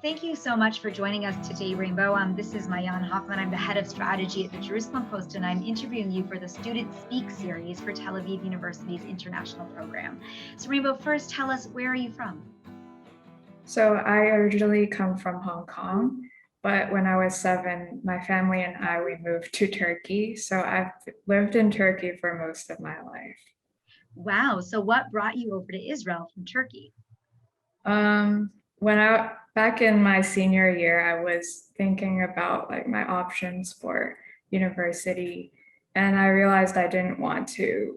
Thank you so much for joining us today, Rainbow. This is Mayan Hoffman. I'm the head of strategy at the Jerusalem Post, and I'm interviewing you for the Student Speak series for Tel Aviv University's international program. So, Rainbow, first tell us, where are you from? So I originally come from Hong Kong, but when I was 7, my family and we moved to Turkey. So I've lived in Turkey for most of my life. Wow. So what brought you over to Israel from Turkey? Back in my senior year, I was thinking about my options for university, and I realized I didn't want to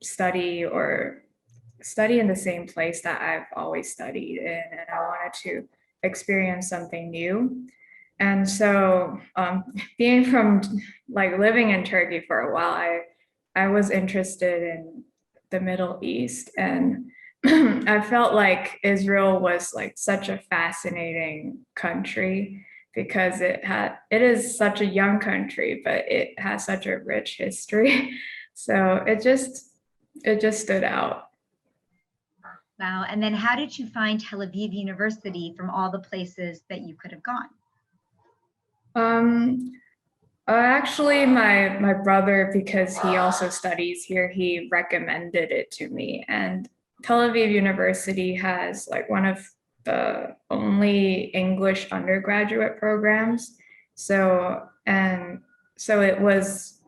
study in the same place that I've always studied in, and I wanted to experience something new. And so, being from living in Turkey for a while, I was interested in the Middle East, and I felt like Israel was such a fascinating country because it is such a young country, but it has such a rich history. So it just stood out. Wow. And then how did you find Tel Aviv University from all the places that you could have gone? Actually, my brother, because he also studies here, he recommended it to me. And Tel Aviv University has one of the only English undergraduate programs. So it was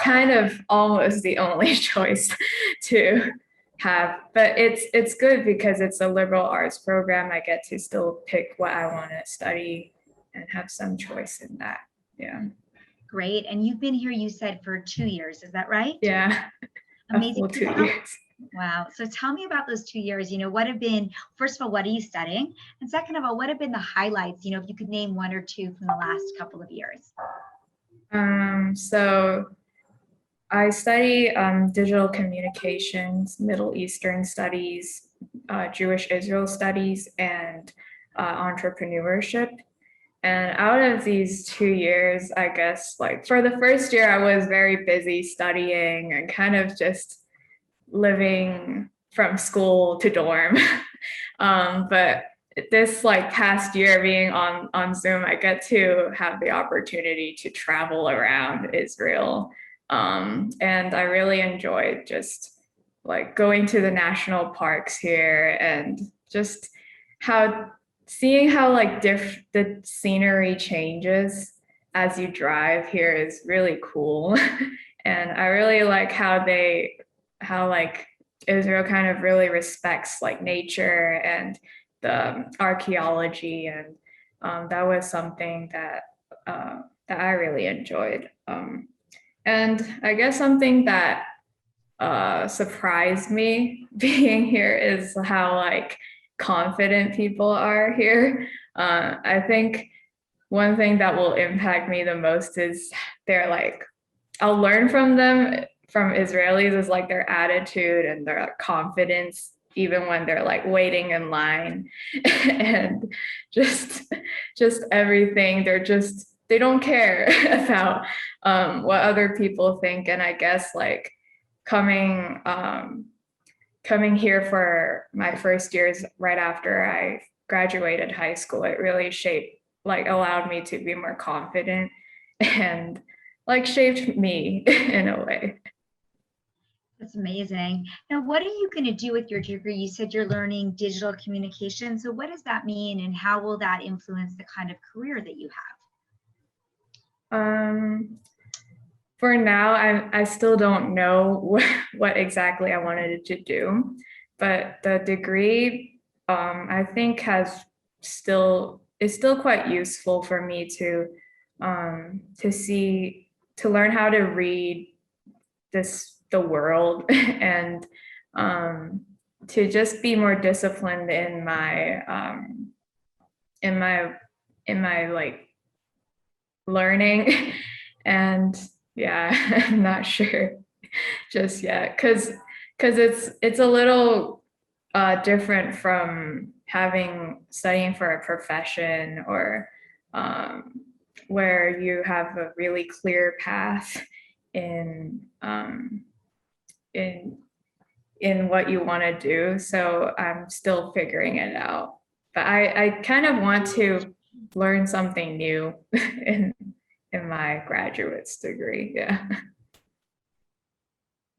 kind of almost the only choice to have. But it's good because it's a liberal arts program. I get to still pick what I want to study and have some choice in that. Yeah. Great. And you've been here, you said, for 2 years. Is that right? Yeah. Amazing. A full 2 years. Wow. So tell me about those 2 years. What have been, first of all, what are you studying? And second of all, what have been the highlights, if you could name one or two from the last couple of years? So I study digital communications, Middle Eastern studies, Jewish Israel studies, and entrepreneurship. And out of these 2 years, I guess, for the first year, I was very busy studying and kind of just living from school to dorm. But this past year being on Zoom, I get to have the opportunity to travel around Israel. And I really enjoyed just going to the national parks here and just seeing how the scenery changes as you drive here is really cool. And I really like how Israel kind of really respects nature and the archaeology, and that was something that I really enjoyed. And I guess something that surprised me being here is how confident people are here. I think one thing that will impact me the most is I'll learn from them, from Israelis, is their attitude and their confidence, even when they're waiting in line and just everything. They don't care about what other people think. And I guess coming here for my first years right after I graduated high school, it really allowed me to be more confident and shaped me in a way. That's amazing. Now, what are you going to do with your degree? You said you're learning digital communication. So what does that mean, and how will that influence the kind of career that you have? For now, I still don't know what exactly I wanted to do, but the degree I think is still quite useful for me to learn how to read the world and to just be more disciplined in my learning. And yeah, I'm not sure just yet because it's a little different from studying for a profession or where you have a really clear path in what you want to do. So I'm still figuring it out. but I kind of want to learn something new in my graduate's degree. Yeah.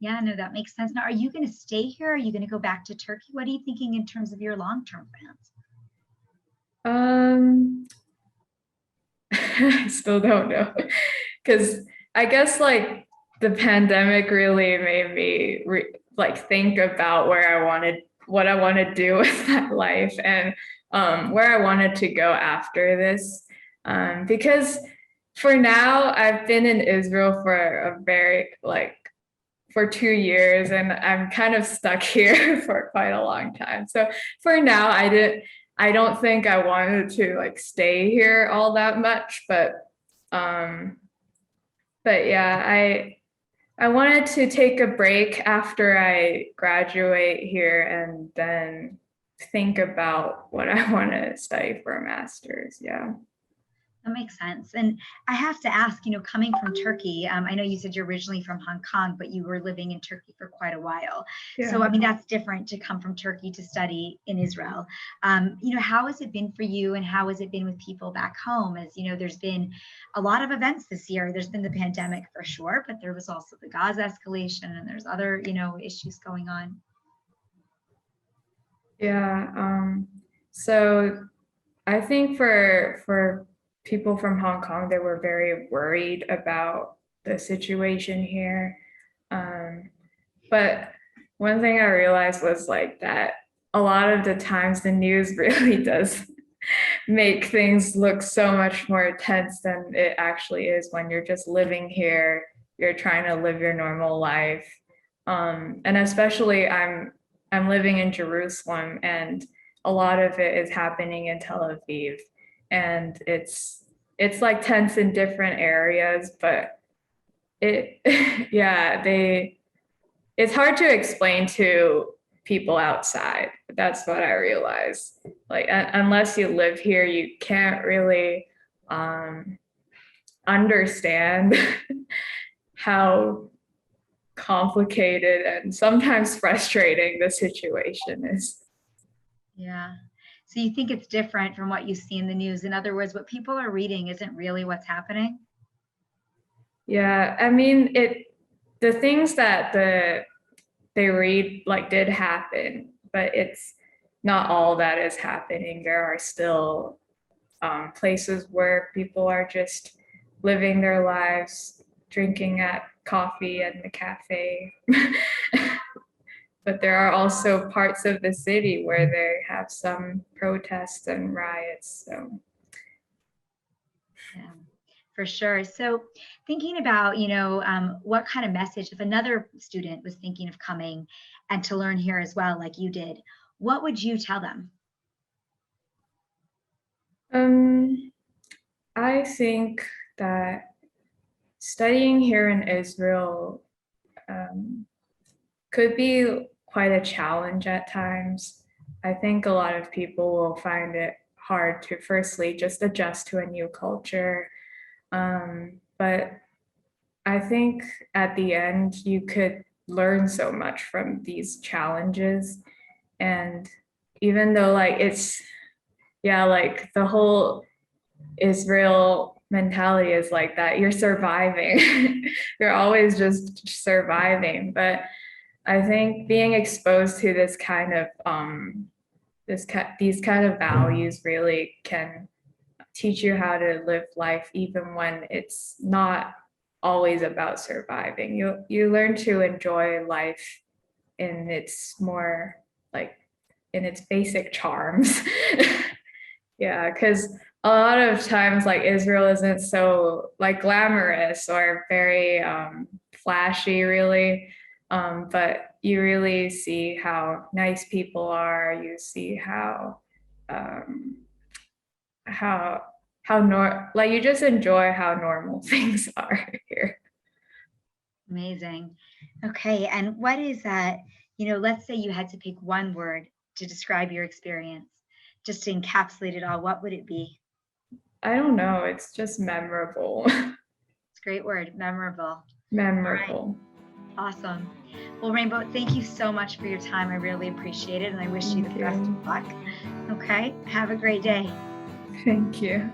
Yeah, no, that makes sense. Now, are you going to stay here? Are you going to go back to Turkey? What are you thinking in terms of your long-term plans? I still don't know, because I guess like the pandemic really made me like think about where I wanted, what I want to do with my life, and where I wanted to go after this. Because for now, I've been in Israel for a very like for 2 years, and I'm kind of stuck here for quite a long time. So for now, I don't think I wanted to like stay here all that much, um, but yeah, I wanted to take a break after I graduate here and then think about what I want to study for a master's. Yeah. That makes sense. And I have to ask, coming from Turkey, I know you said you're originally from Hong Kong, but you were living in Turkey for quite a while. So, I Yeah. mean, that's different to come from Turkey to study in Israel. How has it been for you, and how has it been with people back home? As there's been a lot of events this year. There's been the pandemic for sure, but there was also the Gaza escalation, and there's other, issues going on. Yeah. So I think for people from Hong Kong, they were very worried about the situation here. Um, but one thing I realized was like that a lot of the times the news really does make things look so much more tense than it actually is when you're just living here, you're trying to live your normal life. And especially I'm living in Jerusalem, and a lot of it is happening in Tel Aviv. And it's like tense in different areas, but it yeah, it's hard to explain to people outside. That's what I realize. Like unless you live here, you can't really understand how complicated and sometimes frustrating the situation is. Yeah. So you think it's different from what you see in the news? In other words, what people are reading isn't really what's happening? Yeah, I mean the things that they read like did happen, but it's not all that is happening. There are still places where people are just living their lives, drinking at coffee in the cafe. But there are also parts of the city where they have some protests and riots. So Yeah, for sure. So thinking about, what kind of message, if another student was thinking of coming and to learn here as well, like you did, what would you tell them? um, I think that studying here in Israel um, could be quite a challenge at times. I think a lot of people will find it hard to firstly just adjust to a new culture. But I think at the end, you could learn so much from these challenges. And even though, like, yeah, like the whole Israel mentality is like that, you're surviving. You're always just surviving. But I think being exposed to this kind of these kind of values really can teach you how to live life even when it's not always about surviving. You learn to enjoy life in its more like in its basic charms. Yeah, because a lot of times like Israel isn't so like glamorous or very flashy really. But you really see how nice people are. You see um, how like you just enjoy how normal things are here. Amazing. Okay. And what is that, let's say you had to pick one word to describe your experience, just to encapsulate it all, what would it be? I don't know. It's just memorable. It's a great word, memorable. All right. Memorable. Awesome. Well, Rainbow, thank you so much for your time. I really appreciate it. And I wish you the Thank best you. of luck. Okay, have a great day. Thank you.